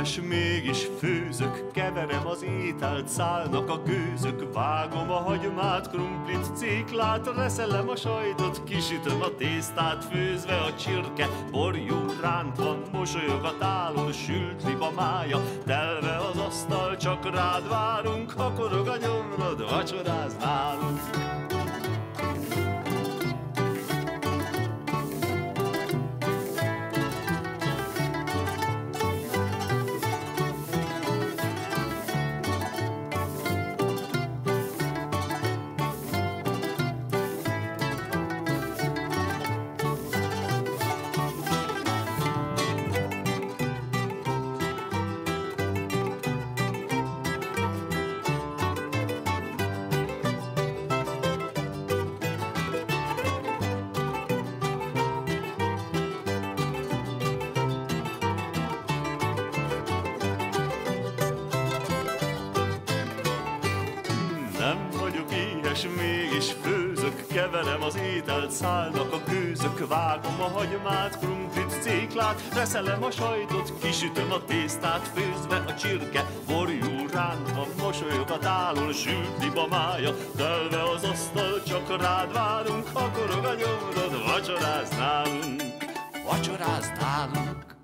éhes, mégis főzök, keverem az ételt, szállnak a gőzök, vágom a hagymát, krumplit, céklát, reszelem a sajtot, kisütöm a tésztát, főzve a csirke, borjú rántva, mosolyog a tálon, sült liba mája, telve az asztal, csak rád várunk, ha korog a gyomrod, vacsoráz nálunk. Nem vagyok éhes, mégis főzök, keverem az ételt, szállnak a gőzök, vágom a hagymát, krumplit, céklát, reszelem a sajtot, kisütöm a tésztát, főzve a csirke, borjú rántva, mosolyog a tálon, sült liba mája, telve az asztal, csak rád várunk, ha korog a gyomrod, vacsoráz nálunk, vacsoráz nálunk.